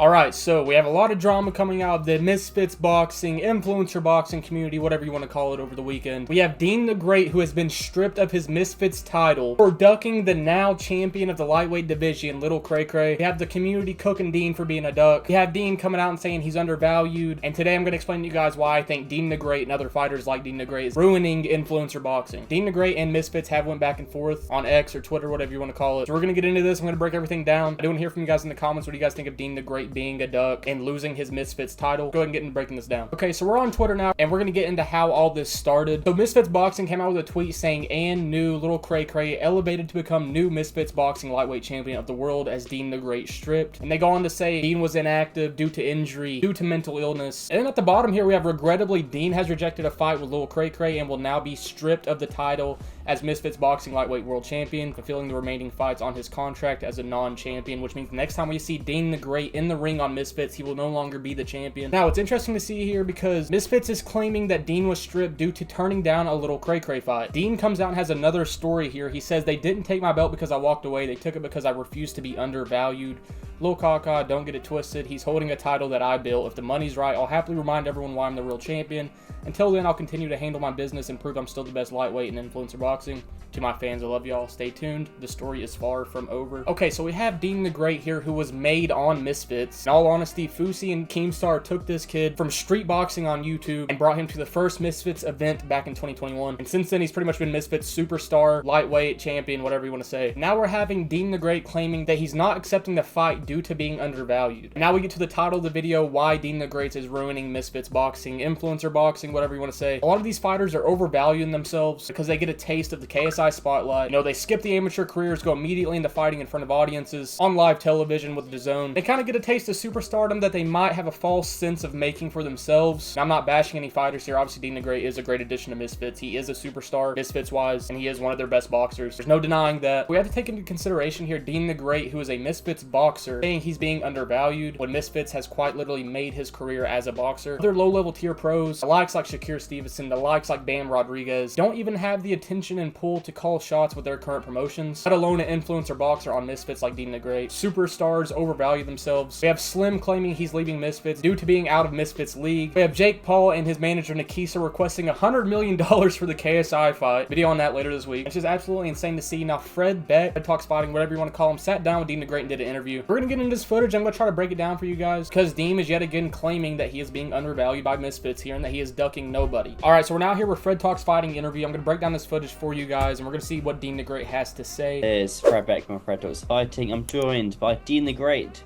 Alright, so we have a lot of drama coming out of the Misfits boxing, influencer boxing community, whatever you want to call it, over the weekend. We have Dean the Great, who has been stripped of his Misfits title for ducking the now champion of the lightweight division, Little Cray Cray. We have the community cooking Dean for being a duck. We have Dean coming out and saying he's undervalued. And today I'm going to explain to you guys why I think Dean the Great and other fighters like Dean the Great is ruining influencer boxing. Dean the Great and Misfits have went back and forth on X or Twitter, whatever you want to call it. So we're going to get into this. I'm going to break everything down. I do want to hear from you guys in the comments. What do you guys think of Dean the Great being a duck and losing his Misfits title? Go ahead and get into breaking this down. Okay, so we're on Twitter now, and we're going to get into how all this started. So Misfits Boxing came out with a tweet saying, and new Little Cray Cray elevated to become new Misfits Boxing lightweight champion of the world as Dean the Great stripped. And they go on to say Dean was inactive due to injury, due to mental illness. And then at the bottom here, we have, regrettably, Dean has rejected a fight with Little Cray Cray and will now be stripped of the title as Misfits Boxing lightweight world champion, fulfilling the remaining fights on his contract as a non-champion, which means next time we see Dean the Great in the ring on Misfits, he will no longer be the champion. Now, it's interesting to see here because Misfits is claiming that Dean was stripped due to turning down a Little Cray Cray fight. Dean comes out and has another story here. He says, they didn't take my belt because I walked away. They took it because I refused to be undervalued. Lil Kaka, don't get it twisted. He's holding a title that I built. If the money's right, I'll happily remind everyone why I'm the real champion. Until then, I'll continue to handle my business and prove I'm still the best lightweight in influencer boxing. To my fans, I love y'all. Stay tuned. The story is far from over. Okay, so we have Dean the Great here, who was made on Misfits. In all honesty, Fousey and Keemstar took this kid from street boxing on YouTube and brought him to the first Misfits event back in 2021. And since then, he's pretty much been Misfits superstar, lightweight, champion, whatever you want to say. Now we're having Dean the Great claiming that he's not accepting the fight due to being undervalued. Now we get to the title of the video, why Dean the Great is ruining Misfits boxing, influencer boxing, whatever you want to say. A lot of these fighters are overvaluing themselves because they get a taste of the KSI spotlight. You know, they skip the amateur careers, go immediately into fighting in front of audiences on live television with DAZN. They kind of get a taste of superstardom that they might have a false sense of making for themselves. Now, I'm not bashing any fighters here. Obviously, Dean the Great is a great addition to Misfits. He is a superstar, Misfits-wise, and he is one of their best boxers. There's no denying that. We have to take into consideration here Dean the Great, who is a Misfits boxer, saying he's being undervalued when Misfits has quite literally made his career as a boxer. Other low-level tier pros, the likes like Shakir Stevenson, the likes like Bam Rodriguez, don't even have the attention and pull to call shots with their current promotions, let alone an influencer boxer on Misfits like Dean the Great. Superstars overvalue themselves. We have Slim claiming he's leaving Misfits due to being out of Misfits League. We have Jake Paul and his manager Nikisa requesting $100 million for the KSI fight. Video on that later this week. It's just absolutely insane to see. Now Fred Beck, Fred Talks Fighting, whatever you want to call him, sat down with Dean the Great and did an interview. We're gonna get into this footage. I'm gonna try to break it down for you guys because Dean is yet again claiming that he is being undervalued by Misfits here and that he is ducking nobody. Alright, so we're now here with Fred Talks Fighting interview. I'm gonna break down this footage for you guys and we're gonna see what Dean the Great has to say. It's Fred Beck from Fred Talks Fighting. I'm joined by Dean the Great,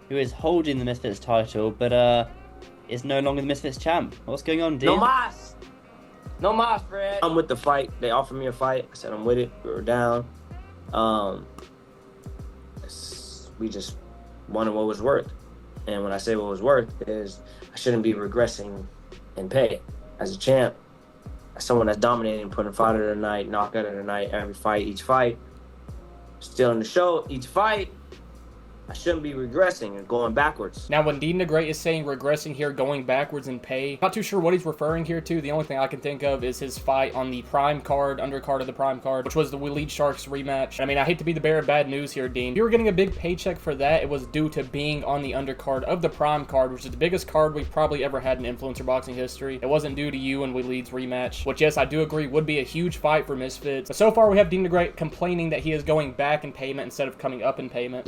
who is holding the Misfits title, but is no longer the Misfits champ. What's going on, Dean? No mas! No mas, Fred! I'm with the fight. They offered me a fight. I said I'm with it. We were down. We just wanted what was worth. And when I say what was worth is I shouldn't be regressing in pay as a champ. As someone that's dominating, putting a fight of the night, knockout of the night, every fight, each fight. Still in the show, each fight. I shouldn't be regressing and going backwards. Now, when Dean the Great is saying regressing here, going backwards in pay, not too sure what he's referring here to. The only thing I can think of is his fight on the prime card, undercard of the prime card, which was the Waleed Sharks rematch. I mean, I hate to be the bearer of bad news here, Dean. If you were getting a big paycheck for that, it was due to being on the undercard of the prime card, which is the biggest card we've probably ever had in influencer boxing history. It wasn't due to you and Waleed's rematch, which, yes, I do agree, would be a huge fight for Misfits. But so far, we have Dean the Great complaining that he is going back in payment instead of coming up in payment.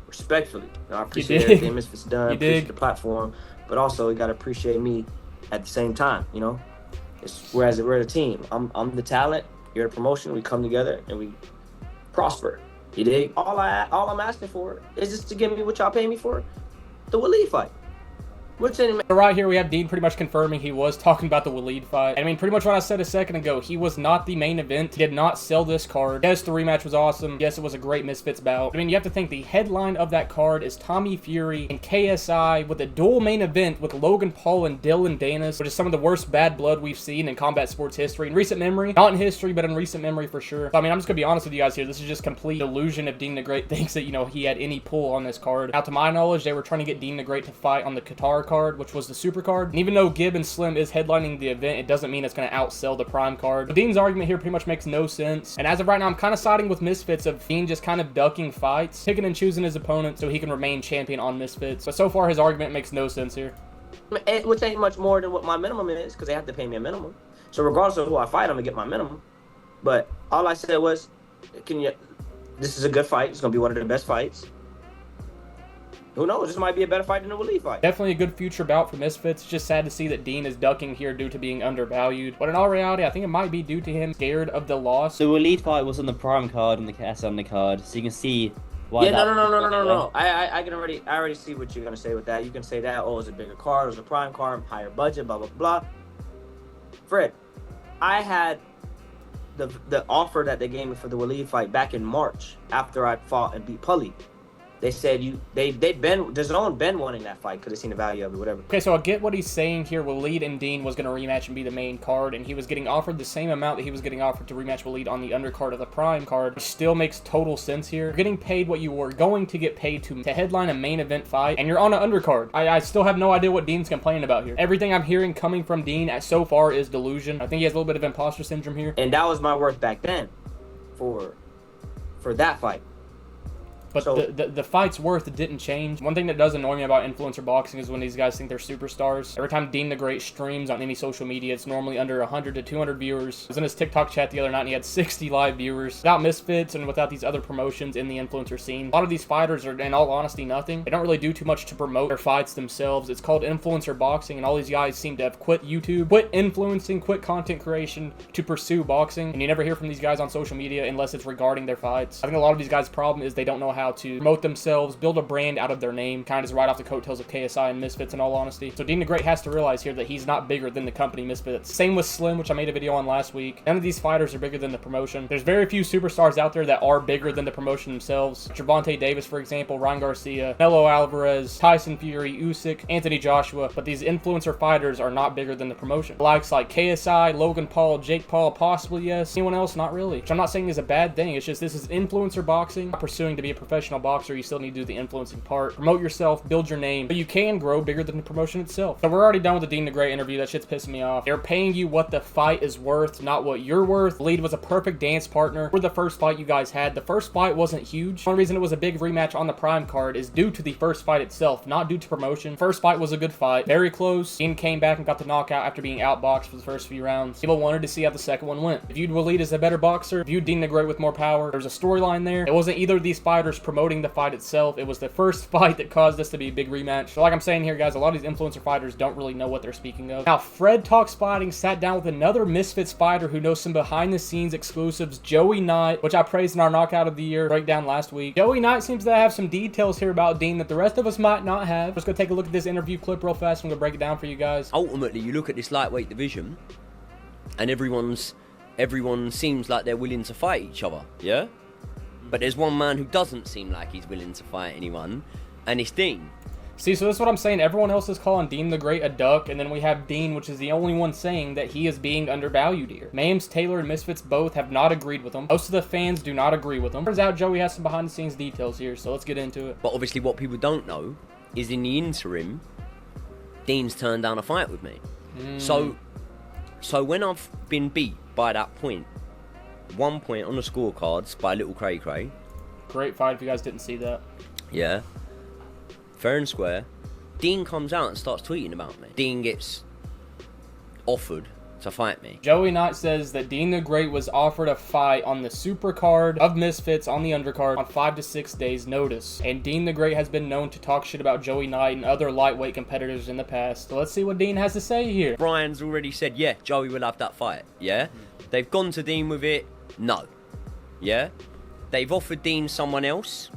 Respectfully, I appreciate everything Misfits done, appreciate the platform, but also you gotta appreciate me at the same time. You know, we're a team. I'm the talent. You're the promotion. We come together and we prosper. You dig? All I'm asking for is just to give me what y'all pay me for the Waleed fight. Right here we have Dean pretty much confirming he was talking about the Waleed fight. I mean, pretty much what I said a second ago, he was not the main event. He did not sell this card. Yes, the rematch was awesome. Yes, it was a great Misfits bout. I mean, you have to think the headline of that card is Tommy Fury and KSI with a dual main event with Logan Paul and Dylan Danis, which is some of the worst bad blood we've seen in combat sports history in recent memory. Not in history, but in recent memory for sure. So, I mean, I'm just gonna be honest with you guys here. This is just complete delusion if Dean the Great thinks that, you know, he had any pull on this card. Now, to my knowledge, they were trying to get Dean the Great to fight on the Qatar card. undercard, which was the super card. And even though Gibb and Slim is headlining the event, it doesn't mean it's going to outsell the prime card. But Dean's argument here pretty much makes no sense. And as of right now, I'm kind of siding with Misfits of Dean just kind of ducking fights, picking and choosing his opponent so he can remain champion on Misfits. But so far, his argument makes no sense here. Which ain't much more than what my minimum is, because they have to pay me a minimum. So regardless of who I fight, I'm gonna get my minimum. But all I said was, this is a good fight. It's gonna be one of the best fights. Who knows? This might be a better fight than the Waleed fight. Definitely a good future bout for Misfits. It's just sad to see that Dean is ducking here due to being undervalued. But in all reality, I think it might be due to him scared of the loss. The Waleed fight was on the prime card and the KS undercard, so you can see why. Yeah, no. I already see what you're gonna say with that. You can say that, oh, it's a bigger card, it was a prime card, higher budget, blah blah blah. Fred, I had the offer that they gave me for the Waleed fight back in March after I fought and beat Pully. They said DAZN been wanting that fight because they seen the value of it, whatever. Okay, so I get what he's saying here. Waleed and Dean was going to rematch and be the main card, and he was getting offered the same amount that he was getting offered to rematch Waleed on the undercard of the prime card, which still makes total sense here. You're getting paid what you were going to get paid to headline a main event fight, and you're on an undercard. I still have no idea what Dean's complaining about here. Everything I'm hearing coming from Dean so far is delusion. I think he has a little bit of imposter syndrome here. And that was my worth back then for that fight. But so, the fight's worth didn't change. One thing that does annoy me about influencer boxing is when these guys think they're superstars. Every time Dean the Great streams on any social media, it's normally under 100 to 200 viewers. I was in his TikTok chat the other night and he had 60 live viewers. Without Misfits and without these other promotions in the influencer scene, a lot of these fighters are, in all honesty, nothing. They don't really do too much to promote their fights themselves. It's called influencer boxing, and all these guys seem to have quit YouTube, quit influencing, quit content creation to pursue boxing. And you never hear from these guys on social media unless it's regarding their fights. I think a lot of these guys' problem is they don't know how to promote themselves, build a brand out of their name, kind of just right off the coattails of KSI and Misfits in all honesty. So Dean the Great has to realize here that he's not bigger than the company Misfits. Same with Slim, which I made a video on last week. None of these fighters are bigger than the promotion. There's very few superstars out there that are bigger than the promotion themselves. Gervonta Davis, for example, Ryan Garcia, Canelo Alvarez, Tyson Fury, Usyk, Anthony Joshua, but these influencer fighters are not bigger than the promotion. Likes like KSI, Logan Paul, Jake Paul, possibly yes. Anyone else? Not really. Which I'm not saying is a bad thing. It's just this is influencer boxing. Not pursuing to be a professional boxer, you still need to do the influencing part. Promote yourself, build your name, but you can grow bigger than the promotion itself. So we're already done with the Dean the Great interview. That shit's pissing me off. They're paying you what the fight is worth, not what you're worth. Waleed was a perfect dance partner for the first fight you guys had. The first fight wasn't huge. The only reason it was a big rematch on the prime card is due to the first fight itself, not due to promotion. First fight was a good fight. Very close. Dean came back and got the knockout after being outboxed for the first few rounds. People wanted to see how the second one went. Viewed Waleed as a better boxer, viewed Dean the Great with more power. There's a storyline there. It wasn't either of these fighters promoting the fight itself. It was the first fight that caused this to be a big rematch. So like I'm saying here, guys, a lot of these influencer fighters don't really know what they're speaking of. Now, Fred Talks Fighting sat down with another Misfits fighter who knows some behind-the-scenes exclusives, Joey Knight, which I praised in our Knockout of the Year breakdown last week. Joey Knight seems to have some details here about Dean that the rest of us might not have. Let's go take a look at this interview clip real fast. I'm going to break it down for you guys. Ultimately, you look at this lightweight division, and everyone seems like they're willing to fight each other, yeah? But there's one man who doesn't seem like he's willing to fight anyone, and it's Dean. See, so this is what I'm saying. Everyone else is calling Dean the Great a duck, and then we have Dean, which is the only one saying that he is being undervalued here. Mames, Taylor, and Misfits both have not agreed with him. Most of the fans do not agree with him. Turns out Joey has some behind-the-scenes details here, so let's get into it. But obviously what people don't know is in the interim, Dean's turned down a fight with me. So when I've been beat by that point, 1 point on the scorecards by Little Cray Cray. Great fight if you guys didn't see that. Yeah. Fair and square. Dean comes out and starts tweeting about me. Dean gets offered to fight me. Joey Knight says that Dean the Great was offered a fight on the super card of Misfits on the undercard on 5 to 6 days notice. And Dean the Great has been known to talk shit about Joey Knight and other lightweight competitors in the past. So let's see what Dean has to say here. Brian's already said, yeah, Joey will have that fight. Yeah? They've gone to Dean with it. No. Yeah? They've offered Dean someone else.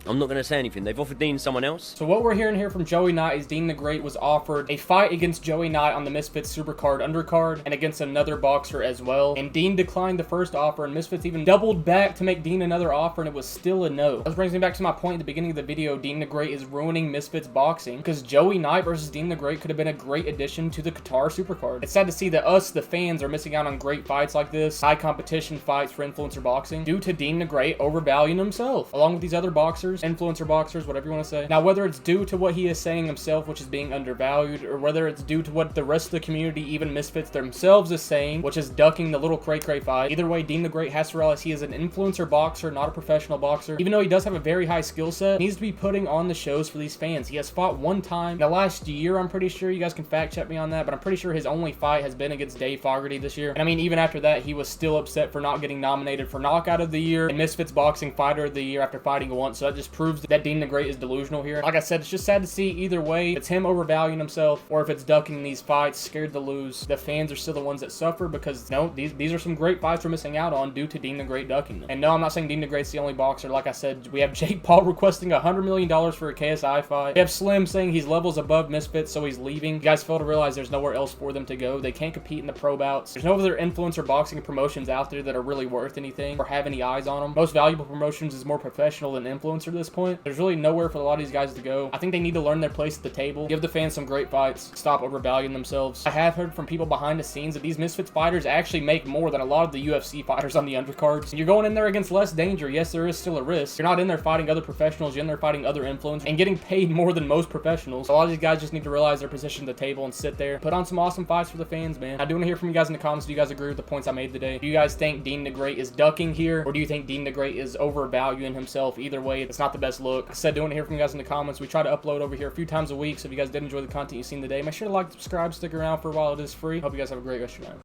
I'm not going to say anything. They've offered Dean someone else. So what we're hearing here from Joey Knight is Dean the Great was offered a fight against Joey Knight on the Misfits Supercard undercard and against another boxer as well. And Dean declined the first offer, and Misfits even doubled back to make Dean another offer, and it was still a no. This brings me back to my point at the beginning of the video. Dean the Great is ruining Misfits boxing because Joey Knight versus Dean the Great could have been a great addition to the Qatar Supercard. It's sad to see that us, the fans, are missing out on great fights like this, high competition fights for influencer boxing, due to Dean the Great overvaluing himself. Along with these other boxers, boxers, influencer boxers, whatever you want to say. Now, whether it's due to what he is saying himself, which is being undervalued, or whether it's due to what the rest of the community, even Misfits themselves, is saying, which is ducking the little cray fight. Either way, Dean the Great has to realize he is an influencer boxer, not a professional boxer. Even though he does have a very high skill set, he needs to be putting on the shows for these fans. He has fought one time in the last year, I'm pretty sure. You guys can fact check me on that, but I'm pretty sure his only fight has been against Dave Fogarty this year. And I mean, even after that, he was still upset for not getting nominated for Knockout of the Year and Misfits Boxing Fighter of the Year after fighting once. So that just proves that Dean the Great is delusional here. Like I said, it's just sad to see either way. If it's him overvaluing himself or if it's ducking these fights, scared to lose. The fans are still the ones that suffer because, no, these are some great fights we're missing out on due to Dean the Great ducking them. And no, I'm not saying Dean the Great's the only boxer. Like I said, we have Jake Paul requesting $100 million for a KSI fight. We have Slim saying he's levels above Misfits, so he's leaving. You guys fail to realize there's nowhere else for them to go. They can't compete in the pro bouts. There's no other influencer boxing promotions out there that are really worth anything or have any eyes on them. Most valuable promotions is more professional than influencer at this point. There's really nowhere for a lot of these guys to go. I think they need to learn their place at the table, give the fans some great fights, stop overvaluing themselves. I have heard from people behind the scenes that these Misfits fighters actually make more than a lot of the UFC fighters on the undercards. And you're going in there against less danger. Yes, there is still a risk. You're not in there fighting other professionals. You're in there fighting other influencers and getting paid more than most professionals. A lot of these guys just need to realize their position at the table and sit there, put on some awesome fights for the fans, man. I do want to hear from you guys in the comments. Do you guys agree with the points I made today? Do you guys think Dean the Great is ducking here, or do you think Dean the Great is overvaluing himself? Either way, it's not the best look. Like I said, I do want to hear from you guys in the comments. We try to upload over here a few times a week, so if you guys did enjoy the content you've seen today, make sure to like, subscribe, stick around for a while. It is free. Hope you guys have a great rest of your night.